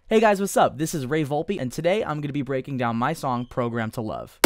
Hey guys, what's up? This is Volpe, and today I'm going to be breaking down my song, Programmed to Love.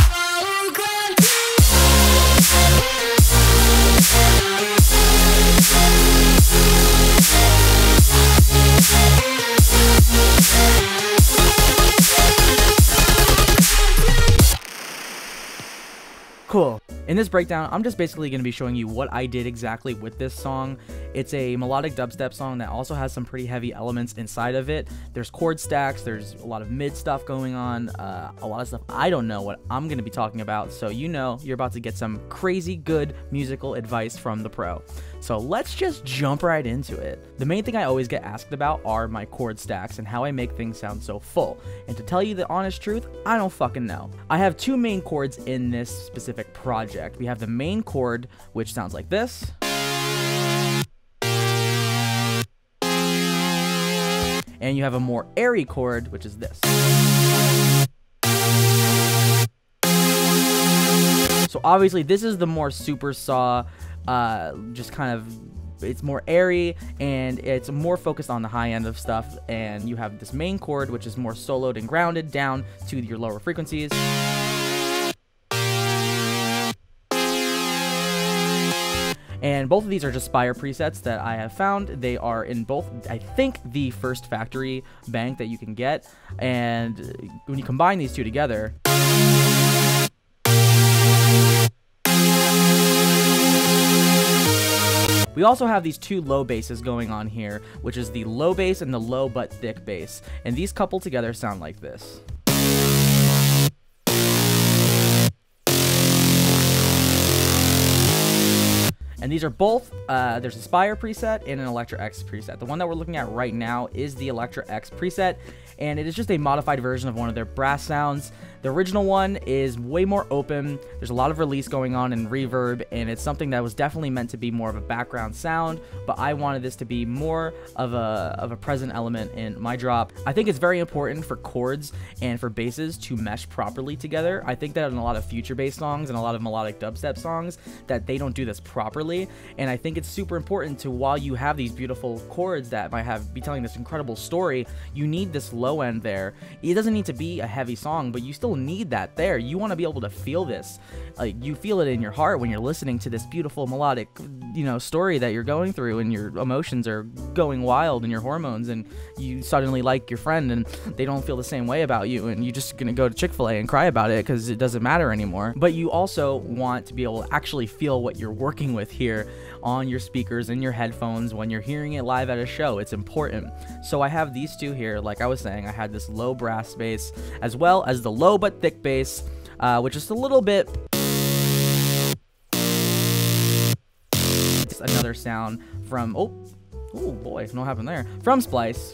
Cool. In this breakdown, I'm just basically going to be showing you what I did exactly with this song. It's a melodic dubstep song that also has some pretty heavy elements inside of it. There's chord stacks, there's a lot of mid stuff going on, a lot of stuff I don't know what I'm going to be talking about, so you know you're about to get some crazy good musical advice from the pro. So let's just jump right into it. The main thing I always get asked about are my chord stacks and how I make things sound so full. And to tell you the honest truth, I don't fucking know. I have two main chords in this specific project. We have the main chord, which sounds like this. And you have a more airy chord, which is this. So obviously this is the more super saw, just kind of, it's more airy and it's more focused on the high end of stuff. And you have this main chord, which is more soloed and grounded down to your lower frequencies. And both of these are just Spire presets that I have found. They are in both, I think, the first factory bank that you can get. And when you combine these two together, we also have these two low basses going on here, which is the low bass and the low but thick bass. And these coupled together sound like this. And these are both, there's a Spire preset and an Electra X preset. The one that we're looking at right now is the Electra X preset, and it is just a modified version of one of their brass sounds. The original one is way more open. There's a lot of release going on and reverb, and it's something that was definitely meant to be more of a background sound, but I wanted this to be more of a present element in my drop. I think it's very important for chords and for basses to mesh properly together. I think that in a lot of future bass songs and a lot of melodic dubstep songs that they don't do this properly, and I think it's super important to, while you have these beautiful chords that might be telling this incredible story, you need this low end there. It doesn't need to be a heavy song, but you still need that there. You want to be able to feel this, like you feel it in your heart when you're listening to this beautiful melodic, you know, story that you're going through, and your emotions are going wild and your hormones, and you suddenly like your friend and they don't feel the same way about you, and you're just gonna go to Chick-fil-A and cry about it because it doesn't matter anymore. But you also want to be able to actually feel what you're working with here on your speakers and your headphones when you're hearing it live at a show. It's important. So I have these two here. Like I was saying, I had this low brass bass as well as the low but thick bass, which is a little bit, it's another sound from, oh boy, what happened there? From Splice.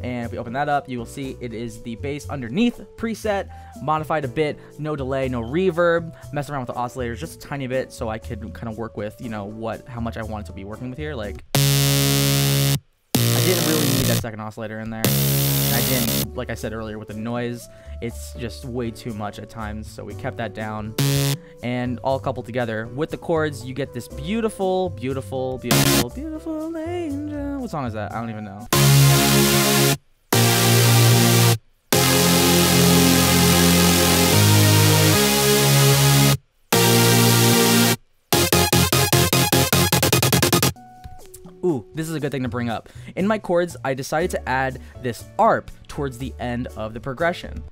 And if we open that up, you will see it is the bass underneath preset, modified a bit, no delay, no reverb, messed around with the oscillators just a tiny bit so I could kind of work with, you know, how much I wanted to be working with here. Like, I didn't really need that second oscillator in there. And I didn't, like I said earlier, with the noise, it's just way too much at times, so we kept that down. And all coupled together with the chords, you get this beautiful, beautiful, beautiful, beautiful angel. What song is that? I don't even know. Ooh, this is a good thing to bring up. In my chords, I decided to add this ARP towards the end of the progression.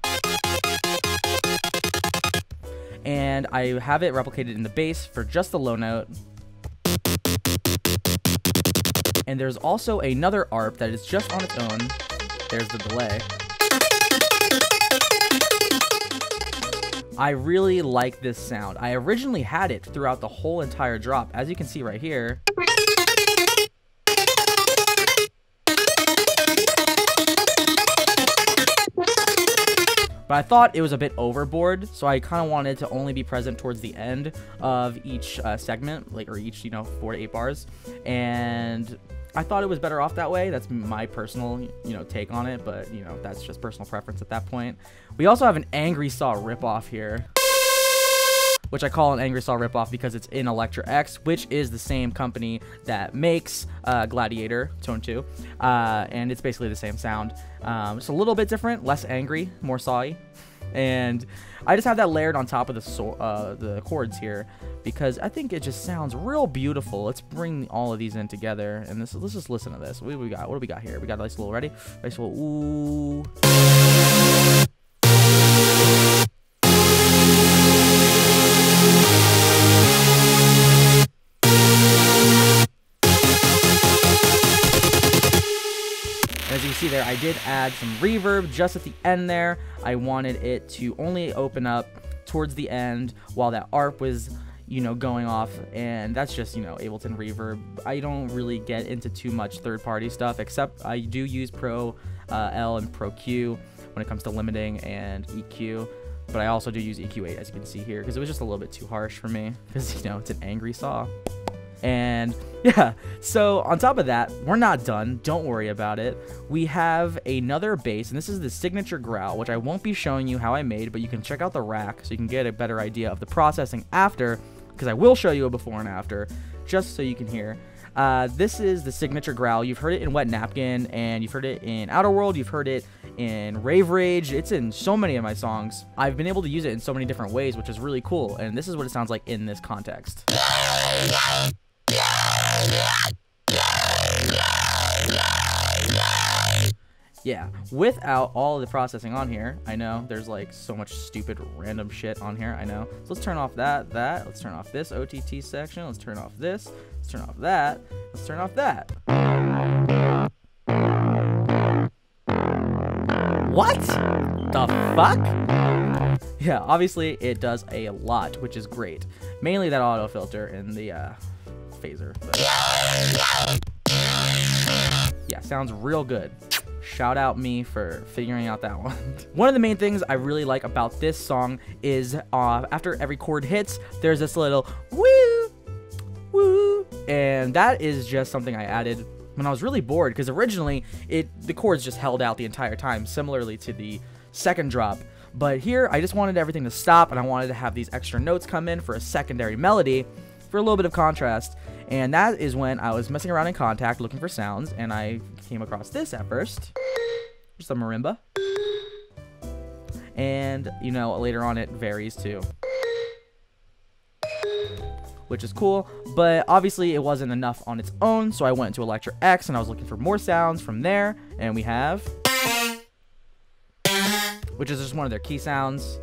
And I have it replicated in the bass for just the low note. And there's also another ARP that is just on its own. There's the delay. I really like this sound. I originally had it throughout the whole entire drop, as you can see right here. But I thought it was a bit overboard, so I kind of wanted to only be present towards the end of each segment, like, or each, 4 to 8 bars. And I thought it was better off that way. That's my personal, take on it, but, that's just personal preference at that point. We also have an Angry Saw ripoff here, which I call an Angry Saw ripoff because it's in Electra X, which is the same company that makes Gladiator Tone 2, and it's basically the same sound. It's a little bit different, less angry, more sawy. And I just have that layered on top of the chords here because I think it just sounds real beautiful. Let's bring all of these in together, and let's just listen to this. What do we got here? We got a nice little ready, nice little ooh. As you can see there, I did add some reverb just at the end there. I wanted it to only open up towards the end while that ARP was, you know, going off, and that's just, you know, Ableton reverb. I don't really get into too much third-party stuff, except I do use Pro L and Pro Q when it comes to limiting and EQ, but I also do use EQ8, as you can see here, because it was just a little bit too harsh for me, because, you know, it's an Angry Saw. And yeah, so on top of that, we're not done. Don't worry about it. We have another bass, and this is the signature growl, which I won't be showing you how I made, but you can check out the rack so you can get a better idea of the processing after, because I will show you a before and after, just so you can hear. This is the signature growl. You've heard it in Wet Napkin, and you've heard it in Outer World. You've heard it in Rave Rage. It's in so many of my songs. I've been able to use it in so many different ways, which is really cool, and this is what it sounds like in this context. Yeah, without all the processing on here. I know there's like so much stupid random shit on here, I know. So let's turn off that, let's turn off this OTT section, let's turn off this, let's turn off that, let's turn off that. What the fuck? Yeah, obviously it does a lot, which is great. Mainly that auto filter and the phaser. But yeah, sounds real good. Shout out me for figuring out that one. One of the main things I really like about this song is after every chord hits, there's this little woo, woo, and that is just something I added when I was really bored, because originally the chords just held out the entire time, similarly to the second drop. But here, I just wanted everything to stop, and I wanted to have these extra notes come in for a secondary melody for a little bit of contrast. And that is when I was messing around in Contact looking for sounds, and I came across this at first. Just a marimba. And, you know, later on it varies too, which is cool, but obviously it wasn't enough on its own, so I went into Electra X and I was looking for more sounds from there, and we have, which is just one of their key sounds.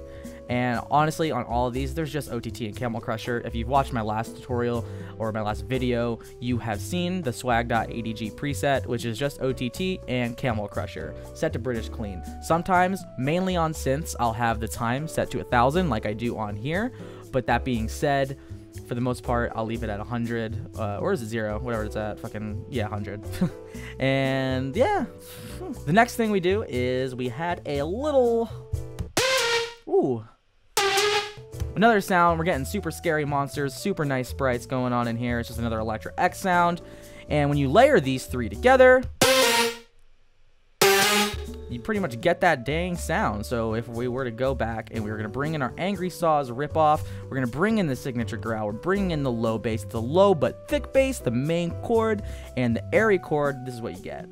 And honestly, on all of these, there's just OTT and Camel Crusher. If you've watched my last tutorial or my last video, you have seen the swag.adg preset, which is just OTT and Camel Crusher, set to British Clean. Sometimes, mainly on synths, I'll have the time set to 1000 like I do on here, but that being said, for the most part, I'll leave it at 100, or is it 0? Whatever it's at, fucking, yeah, 100. And yeah, the next thing we do is we had a little, ooh, another sound. We're getting super scary monsters, super nice sprites going on in here. It's just another Electra X sound. And when you layer these three together, you pretty much get that dang sound. So if we were to go back and we were going to bring in our Angry Saws ripoff, we're going to bring in the signature growl, we're bringing in the low bass, the low but thick bass, the main chord, and the airy chord. This is what you get.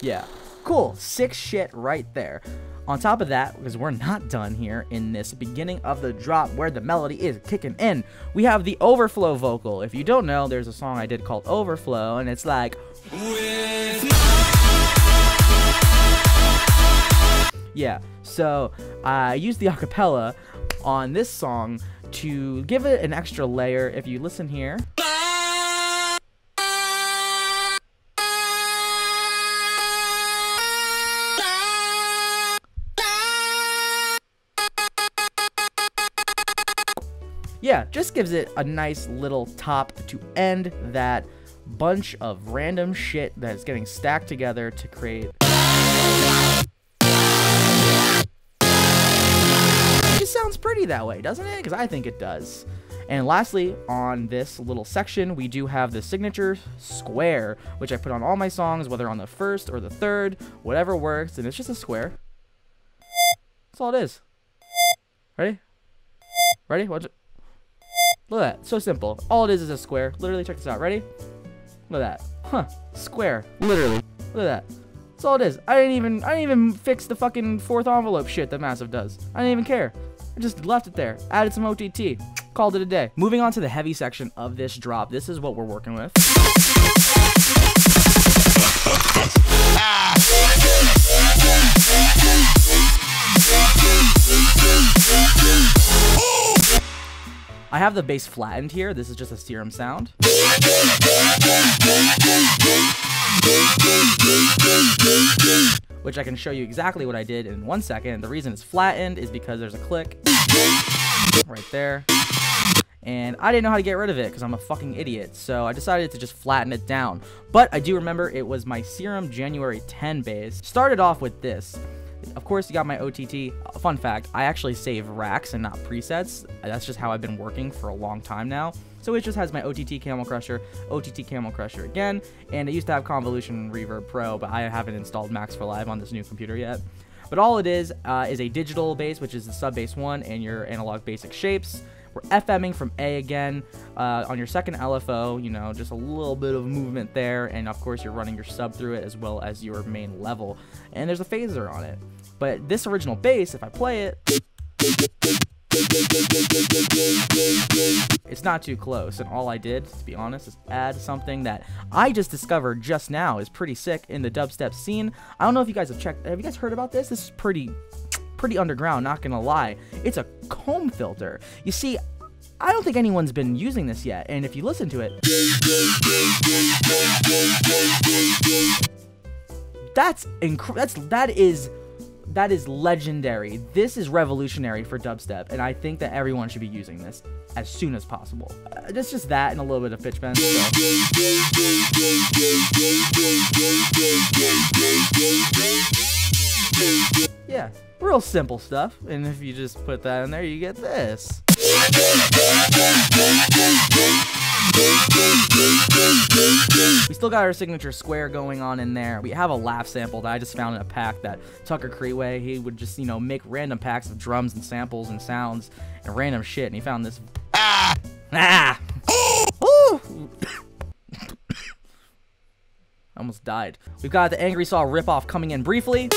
Yeah, cool, sick shit right there. On top of that, because we're not done here in this beginning of the drop where the melody is kicking in, we have the overflow vocal. If you don't know, there's a song I did called Overflow, and it's like, yeah, so I used the acapella on this song to give it an extra layer. If you listen here, yeah, just gives it a nice little top to end that bunch of random shit that's getting stacked together to create. It sounds pretty that way, doesn't it? Because I think it does. And lastly, on this little section, we do have the signature square, which I put on all my songs, whether on the first or the third, whatever works, and it's just a square. That's all it is. Ready? Ready? Watch it. Look at that. So simple. All it is a square. Literally, check this out. Ready? Look at that. Huh. Square. Literally. Look at that. That's all it is. I didn't even fix the fucking fourth envelope shit that Massive does. I didn't even care. I just left it there. Added some OTT. Called it a day. Moving on to the heavy section of this drop. This is what we're working with. I have the bass flattened here. This is just a serum sound. Which I can show you exactly what I did in 1 second. The reason it's flattened is because there's a click right there. And I didn't know how to get rid of it because I'm a fucking idiot. So I decided to just flatten it down. But I do remember it was my Serum January 10 bass. Started off with this. Of course, you got my OTT. Fun fact, I actually save racks and not presets. That's just how I've been working for a long time now. So it just has my OTT Camel Crusher, OTT Camel Crusher again, and it used to have Convolution Reverb Pro, but I haven't installed Max for Live on this new computer yet. But all it is a digital bass, which is the sub bass 1, and your analog basic shapes. We're FMing from A again on your second LFO, you know, just a little bit of movement there, and of course you're running your sub through it as well as your main level. And there's a phaser on it. But this original bass, if I play it, it's not too close, and all I did, to be honest, is add something that I just discovered just now is pretty sick in the dubstep scene. I don't know if you guys have checked. Have you guys heard about this? This is pretty underground, not gonna lie. It's a comb filter. You see, I don't think anyone's been using this yet, and if you listen to it, that is legendary. This is revolutionary for dubstep, and I think that everyone should be using this as soon as possible. It's just that and a little bit of pitch bend. So. Yeah, real simple stuff, and if you just put that in there, you get this. We still got our signature square going on in there. We have a laugh sample that I just found in a pack that Tucker Creeway, he would just, you know, make random packs of drums and samples and sounds and random shit, and he found this. Woo! Almost died. We've got the Angry Saw ripoff coming in briefly.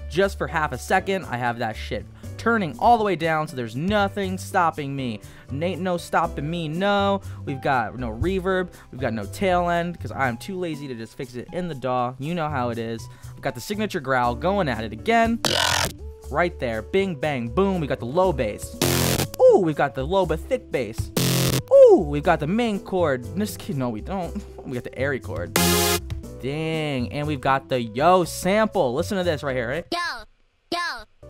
Just for half a second, I have that shit turning all the way down, so there's nothing stopping me. Ain't no stopping me, no. We've got no reverb, we've got no tail end, because I'm too lazy to just fix it in the DAW. You know how it is. We've got the signature growl going at it again. Right there, bing, bang, boom. We got the low bass. Ooh, we've got the low but thick bass. Ooh, we've got the main chord. No, we don't. We got the airy chord. Dang, and we've got the yo sample. Listen to this right here, right? Yo.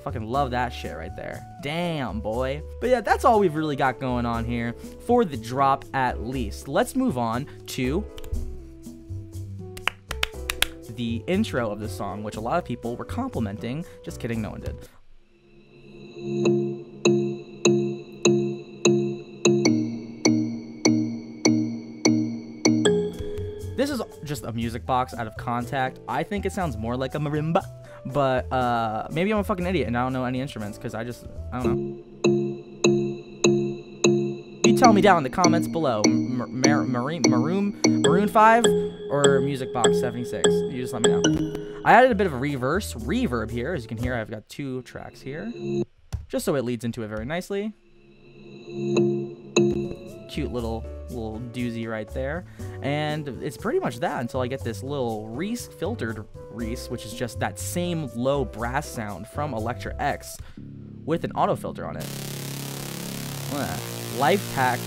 Fucking love that shit right there. Damn, boy. But yeah, that's all we've really got going on here for the drop, at least. Let's move on to the intro of the song, which a lot of people were complimenting. Just kidding, no one did. This is just a music box out of Contact. I think it sounds more like a marimba, but maybe I'm a fucking idiot and I don't know any instruments because I don't know. You tell me down in the comments below, Maroon 5 or Music Box 76. You just let me know. I added a bit of a reverb here. As you can hear, I've got 2 tracks here, just so it leads into it very nicely. Cute little doozy right there, and it's pretty much that until I get this little filtered Reese, which is just that same low brass sound from Electra X with an auto filter on it. Look at that. Life Hack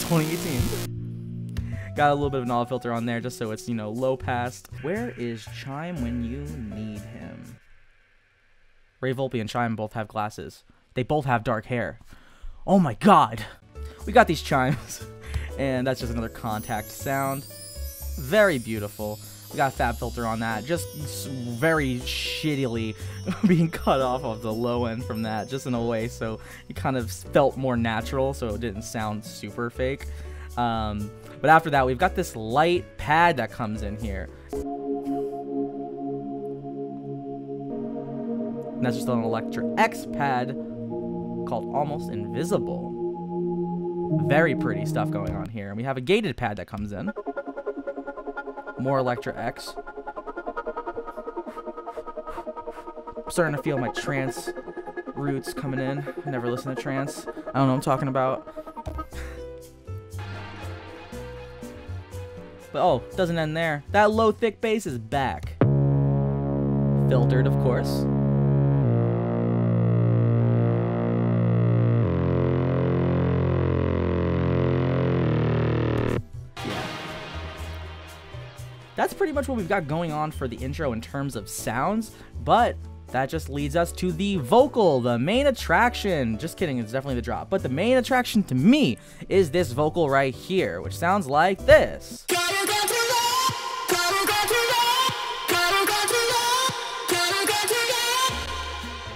2018. Got a little bit of an auto filter on there just so it's, you know, low pass. Where is Chime when you need him? Ray Volpe and Chime both have glasses. They both have dark hair. Oh my god. We got these chimes, and that's just another Contact sound. Very beautiful. We got a fab filter on that, just very shittily being cut off of the low end from that, just in a way so it kind of felt more natural, so it didn't sound super fake. But after that, we've got this light pad that comes in here. And that's just an Electra X pad called Almost Invisible. Very pretty stuff going on here. And we have a gated pad that comes in. More Electra X. I'm starting to feel my trance roots coming in. I never listen to trance. I don't know what I'm talking about. But oh, doesn't end there. That low thick bass is back. Filtered, of course. That's pretty much what we've got going on for the intro in terms of sounds, but that just leads us to the vocal, the main attraction. Just kidding, it's definitely the drop. But the main attraction to me is this vocal right here, which sounds like this.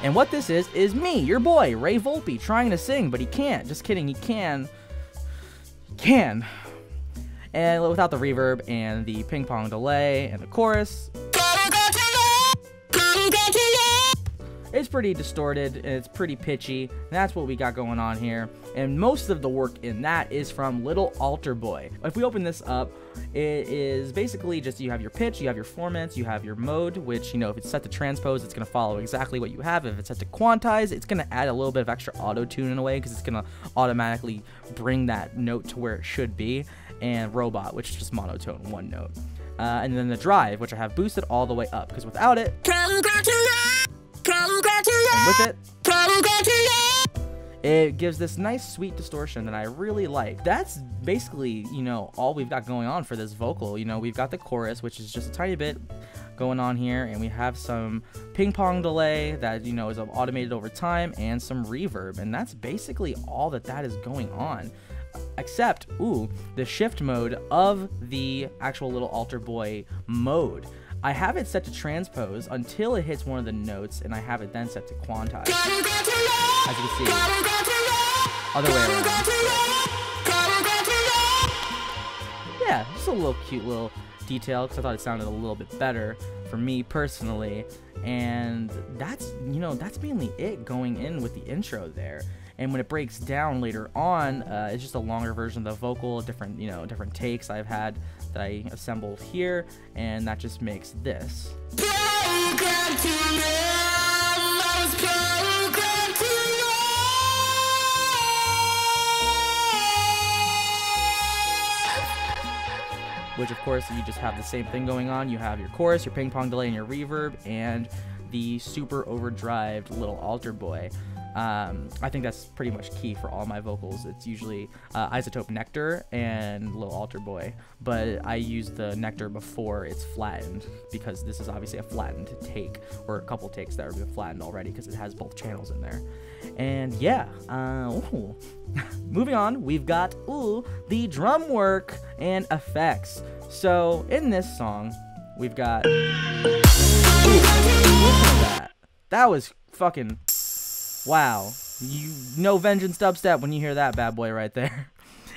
And what this is me, your boy, Ray Volpe, trying to sing, but he can't. Just kidding, he can. He can. And without the reverb and the ping pong delay and the chorus, it's pretty distorted and it's pretty pitchy. And that's what we got going on here. And most of the work in that is from Little Altar Boy. If we open this up, it is basically just you have your pitch, you have your formants, you have your mode, which, you know, if it's set to transpose, it's going to follow exactly what you have. If it's set to quantize, it's going to add a little bit of extra auto-tune in a way because it's going to automatically bring that note to where it should be. And robot, which is just monotone, one note. And then the drive, which I have boosted all the way up, because without it, and with it, it gives this nice sweet distortion that I really like. That's basically, you know, all we've got going on for this vocal. You know, we've got the chorus, which is just a tiny bit going on here, and we have some ping pong delay that, you know, is automated over time, and some reverb, and that's basically all that is going on. Except, the shift mode of the actual Little Altar Boy mode. I have it set to transpose until it hits one of the notes, and I have it then set to quantize. As you can see, other way around. Yeah, just a little cute little detail, because I thought it sounded a little bit better for me personally. And that's, you know, that's mainly it going in with the intro there. And when it breaks down later on, it's just a longer version of the vocal, different, you know, different takes I've had that I assembled here, and that just makes this. Which, of course, you just have the same thing going on. You have your chorus, your ping pong delay, and your reverb, and the super overdrived Little Altar Boy. I think that's pretty much key for all my vocals. It's usually Isotope Nectar and Little Altar Boy, but I use the Nectar before it's flattened, because this is obviously a flattened take, or a couple takes that are been flattened already, because it has both channels in there. And yeah, moving on, we've got the drum work and effects. So in this song, we've got listen to that. That was fucking wow. You know Vengeance dubstep when you hear that bad boy right there.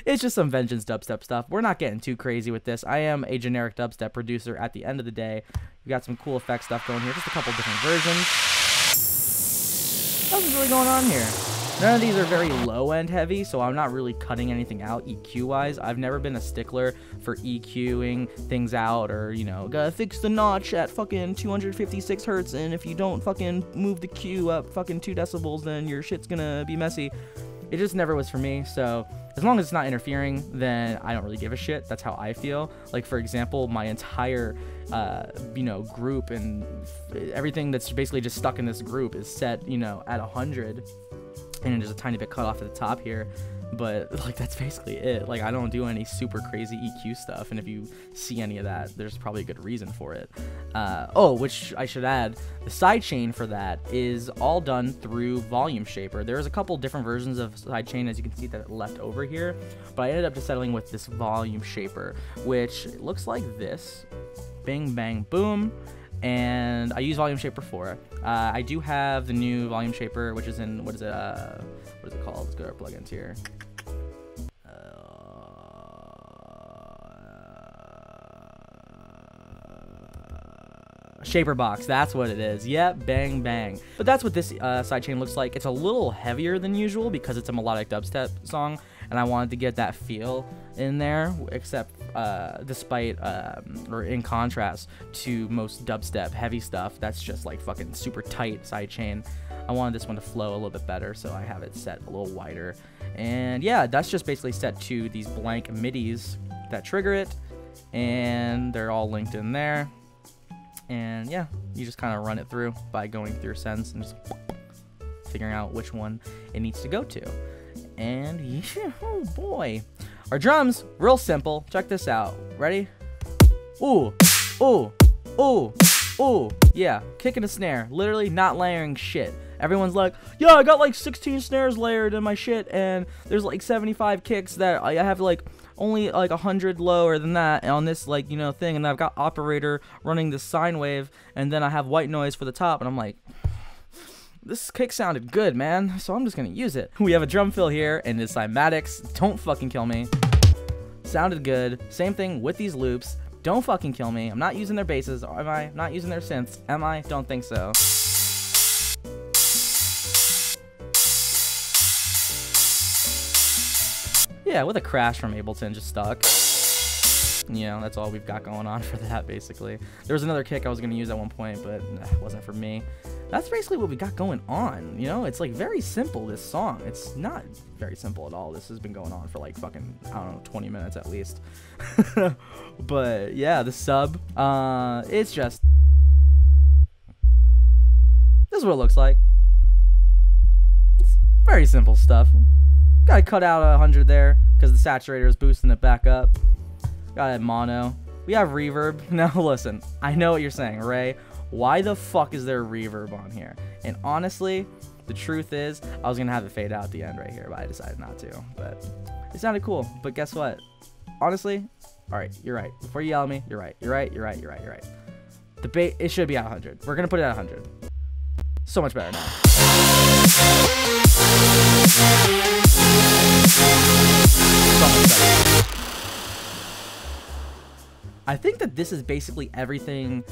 It's just some Vengeance dubstep stuff. We're not getting too crazy with this. I am a generic dubstep producer at the end of the day. We got some cool effect stuff going here. Just a couple different versions. Nothing's really going on here. None of these are very low-end heavy, so I'm not really cutting anything out EQ-wise. I've never been a stickler for EQing things out, or, you know, gotta fix the notch at fucking 256 hertz, and if you don't fucking move the Q up fucking 2 decibels, then your shit's gonna be messy. It just never was for me, so as long as it's not interfering, then I don't really give a shit. That's how I feel. Like, for example, my entire you know, group and everything that's basically just stuck in this group is set, you know, at 100, and there's a tiny bit cut off at the top here, but like that's basically it. Like, I don't do any super crazy EQ stuff, and if you see any of that, there's probably a good reason for it. Which I should add, the sidechain for that is all done through Volume Shaper. There's a couple different versions of sidechain, as you can see, that left over here, but I ended up just settling with this Volume Shaper, which looks like this. bing, bang, boom. And I use volume shaper 4. I do have the new volume shaper, which is in, what is it called? Let's go to our plugins here. Shaper box, that's what it is. Yep, bang bang. But that's what this sidechain looks like. It's a little heavier than usual because it's a melodic dubstep song, and I wanted to get that feel in there, except despite or in contrast to most dubstep heavy stuff that's just like fucking super tight sidechain. I wanted this one to flow a little bit better, so I have it set a little wider. And yeah, that's just basically set to these blank midis that trigger it, and they're all linked in there. And yeah, you just kind of run it through by going through sends and just figuring out which one it needs to go to. And yeah, oh boy, our drums, real simple. Check this out. Ready? Ooh, ooh, ooh, ooh. Yeah, kicking a snare, literally not layering shit. Everyone's like, yeah, I got like 16 snares layered in my shit, and there's like 75 kicks that I have like only like 100 lower than that on this, like, you know, thing, and I've got operator running this sine wave, and then I have white noise for the top, and I'm like, this kick sounded good, man, so I'm just gonna use it. We have a drum fill here, and it's cymatics. Don't fucking kill me. Sounded good. Same thing with these loops. Don't fucking kill me. I'm not using their basses. Am I? Not using their synths. Am I? Don't think so. Yeah, with a crash from Ableton just stuck. You know, that's all we've got going on for that, basically. There was another kick I was going to use at one point, but it wasn't for me. That's basically what we got going on, you know? It's, like, very simple, this song. It's not very simple at all. This has been going on for, like, fucking, I don't know, 20 minutes at least. But, yeah, the sub, it's just... This is what it looks like. It's very simple stuff. Gotta cut out 100 there because the saturator is boosting it back up. Gotta add mono. We have reverb. Now listen, I know what you're saying, Ray. Why the fuck is there reverb on here? And honestly, the truth is, I was gonna have it fade out at the end right here, but I decided not to. But it sounded cool. But guess what? Honestly, all right, you're right. Before you yell at me, you're right. You're right. You're right. You're right. You're right. The bait, it should be at 100. We're gonna put it at 100. So much better now. I think that this is basically everything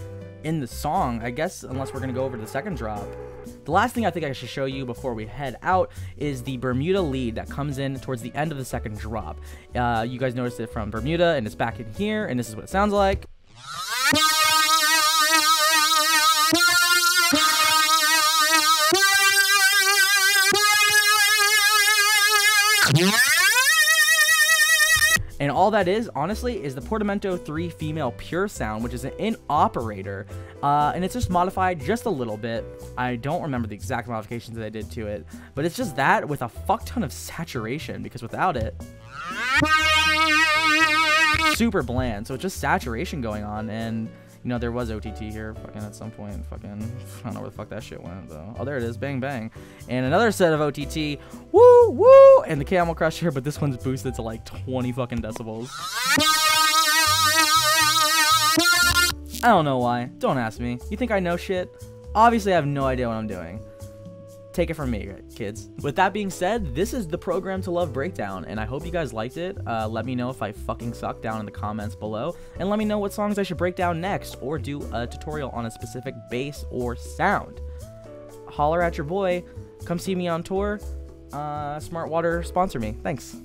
in the song, I guess, unless we're going to go over to the second drop. The last thing I think I should show you before we head out is the Bermuda lead that comes in towards the end of the second drop. You guys noticed it from Bermuda, and it's back in here, and this is what it sounds like. And all that is, honestly, is the Portamento 3 female pure sound, which is an in operator, and it's just modified just a little bit. I don't remember the exact modifications that I did to it, but it's just that with a fuck ton of saturation, because without it, super bland. So it's just saturation going on, and you know, there was OTT here fucking at some point. Fucking, I don't know where the fuck that shit went, though. Oh, there it is. Bang, bang. And another set of OTT. Woo, woo. And the Camel Crush here, but this one's boosted to like 20 fucking decibels. I don't know why. Don't ask me. You think I know shit? Obviously, I have no idea what I'm doing. Take it from me, kids. With that being said, this is the Program to Love breakdown, and I hope you guys liked it. Let me know if I fucking suck down in the comments below, and let me know what songs I should break down next, or do a tutorial on a specific bass or sound. Holler at your boy. Come see me on tour. Smart Water sponsor me. Thanks.